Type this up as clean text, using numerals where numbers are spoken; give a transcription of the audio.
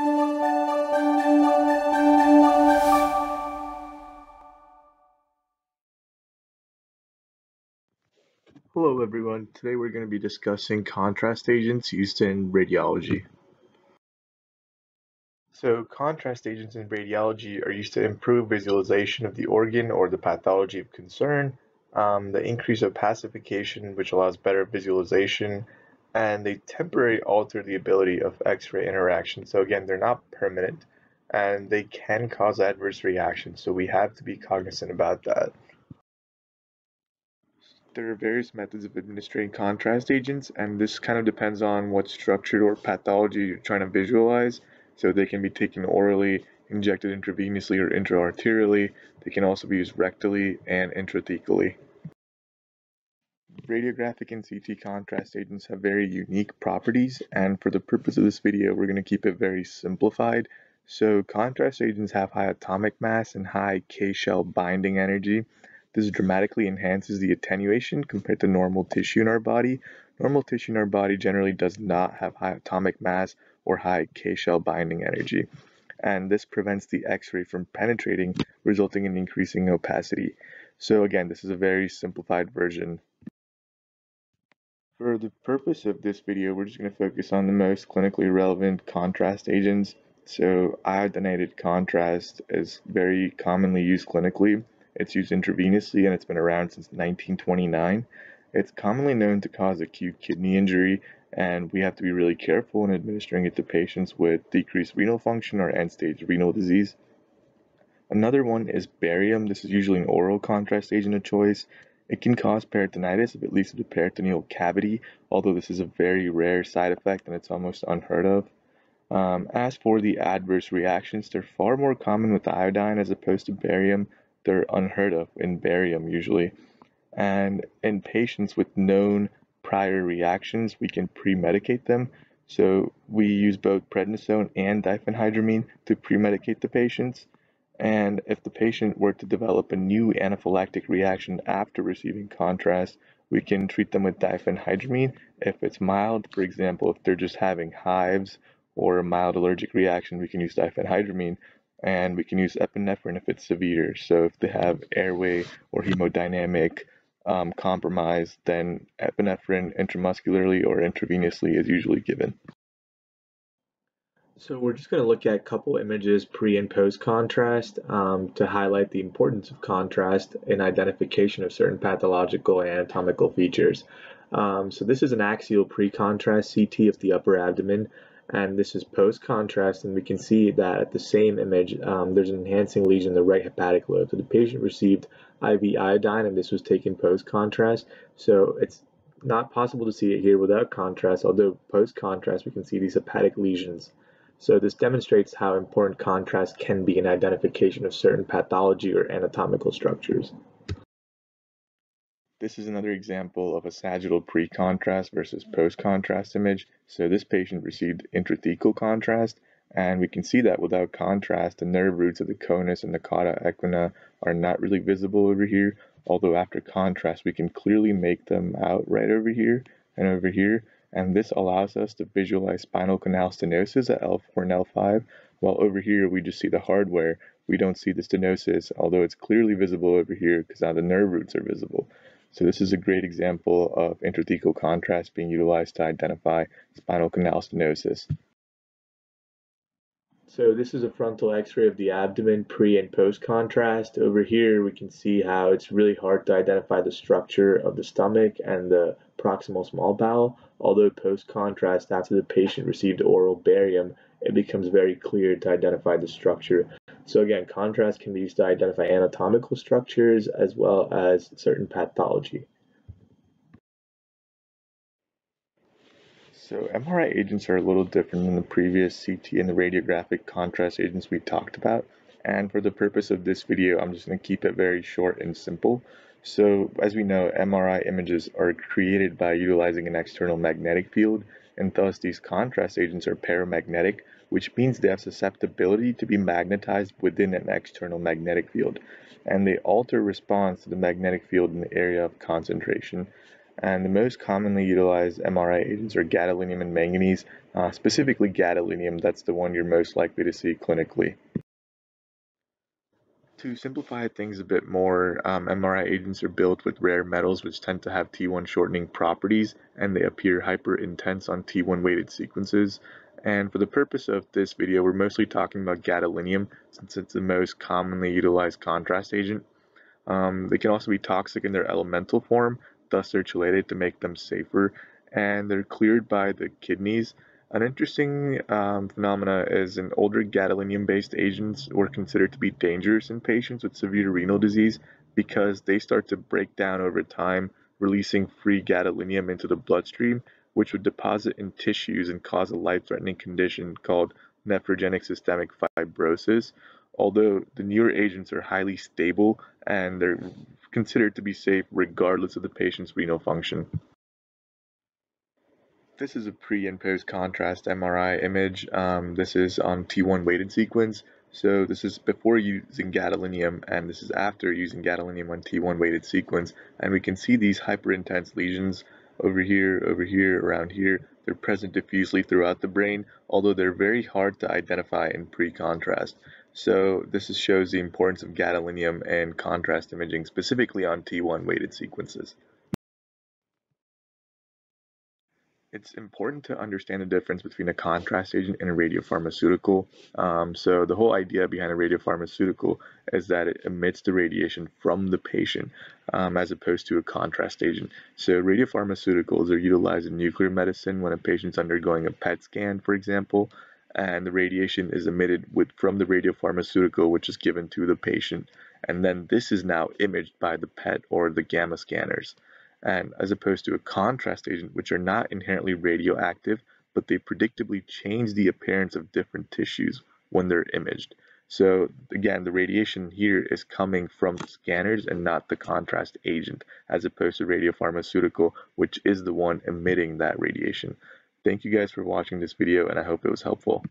Hello everyone, today we're going to be discussing contrast agents used in radiology. So contrast agents in radiology are used to improve visualization of the organ or the pathology of concern, the increase of pacification which allows better visualization, and they temporarily alter the ability of X-ray interaction. So again, they're not permanent and they can cause adverse reactions, so we have to be cognizant about that. There are various methods of administering contrast agents, and this kind of depends on what structure or pathology you're trying to visualize. So they can be taken orally, injected intravenously or intraarterially. They can also be used rectally and intrathecally. Radiographic and CT contrast agents have very unique properties, and for the purpose of this video, we're going to keep it very simplified. So contrast agents have high atomic mass and high K-shell binding energy. This dramatically enhances the attenuation compared to normal tissue in our body. Normal tissue in our body generally does not have high atomic mass or high K-shell binding energy, and this prevents the X-ray from penetrating, resulting in increasing opacity. So again, this is a very simplified version. For the purpose of this video, we're just going to focus on the most clinically relevant contrast agents. So iodinated contrast is very commonly used clinically. It's used intravenously and it's been around since 1929. It's commonly known to cause acute kidney injury, and we have to be really careful in administering it to patients with decreased renal function or end-stage renal disease. Another one is barium. This is usually an oral contrast agent of choice. It can cause peritonitis if it leads to the peritoneal cavity, although this is a very rare side effect and it's almost unheard of. As for the adverse reactions, they're far more common with iodine as opposed to barium. They're unheard of in barium usually. And in patients with known prior reactions, we can pre-medicate them. So we use both prednisone and diphenhydramine to pre-medicate the patients. And if the patient were to develop a new anaphylactic reaction after receiving contrast, we can treat them with diphenhydramine if it's mild. For example, if they're just having hives or a mild allergic reaction, we can use diphenhydramine, and we can use epinephrine if it's severe. So if they have airway or hemodynamic compromise, then epinephrine intramuscularly or intravenously is usually given. So we're just going to look at a couple images pre and post contrast to highlight the importance of contrast in identification of certain pathological and anatomical features. So this is an axial pre-contrast CT of the upper abdomen, and this is post-contrast, and we can see that at the same image there's an enhancing lesion in the right hepatic lobe. So the patient received IV iodine, and this was taken post-contrast. So it's not possible to see it here without contrast, although post-contrast we can see these hepatic lesions. So this demonstrates how important contrast can be in identification of certain pathology or anatomical structures. This is another example of a sagittal pre-contrast versus post-contrast image. So this patient received intrathecal contrast, and we can see that without contrast, the nerve roots of the conus and the cauda equina are not really visible over here, although after contrast we can clearly make them out right over here and over here. And this allows us to visualize spinal canal stenosis at L4 and L5, while over here we just see the hardware. We don't see the stenosis, although it's clearly visible over here because now the nerve roots are visible. So this is a great example of intrathecal contrast being utilized to identify spinal canal stenosis. So this is a frontal x-ray of the abdomen pre and post contrast. Over here we can see how it's really hard to identify the structure of the stomach and the proximal small bowel, although post contrast after the patient received oral barium, it becomes very clear to identify the structure. So again, contrast can be used to identify anatomical structures as well as certain pathology. So MRI agents are a little different than the previous CT and the radiographic contrast agents we talked about. And for the purpose of this video, I'm just going to keep it very short and simple. So as we know, MRI images are created by utilizing an external magnetic field, and thus these contrast agents are paramagnetic, which means they have susceptibility to be magnetized within an external magnetic field, and they alter response to the magnetic field in the area of concentration. And the most commonly utilized MRI agents are gadolinium and manganese. specifically gadolinium. That's the one you're most likely to see clinically. To simplify things a bit more, MRI agents are built with rare metals which tend to have T1 shortening properties, and they appear hyper intense on T1 weighted sequences. And for the purpose of this video, we're mostly talking about gadolinium since it's the most commonly utilized contrast agent. They can also be toxic in their elemental form, thus they're chelated to make them safer, and they're cleared by the kidneys. An interesting phenomena is in older gadolinium-based agents were considered to be dangerous in patients with severe renal disease because they start to break down over time, releasing free gadolinium into the bloodstream, which would deposit in tissues and cause a life-threatening condition called nephrogenic systemic fibrosis. Although the newer agents are highly stable and they're considered to be safe regardless of the patient's renal function. This is a pre and post contrast MRI image. This is on T1 weighted sequence. So this is before using gadolinium, and this is after using gadolinium on T1 weighted sequence. And we can see these hyperintense lesions over here, around here. They're present diffusely throughout the brain, although they're very hard to identify in pre-contrast. So this shows the importance of gadolinium and contrast imaging, specifically on T1 weighted sequences. It's important to understand the difference between a contrast agent and a radiopharmaceutical. So the whole idea behind a radiopharmaceutical is that it emits the radiation from the patient as opposed to a contrast agent. So radiopharmaceuticals are utilized in nuclear medicine when a patient's undergoing a PET scan, for example, and the radiation is emitted from the radiopharmaceutical, which is given to the patient. And then this is now imaged by the PET or the gamma scanners, and as opposed to a contrast agent, which are not inherently radioactive, but they predictably change the appearance of different tissues when they're imaged. So again, the radiation here is coming from the scanners and not the contrast agent, as opposed to radiopharmaceutical, which is the one emitting that radiation. Thank you guys for watching this video, and I hope it was helpful.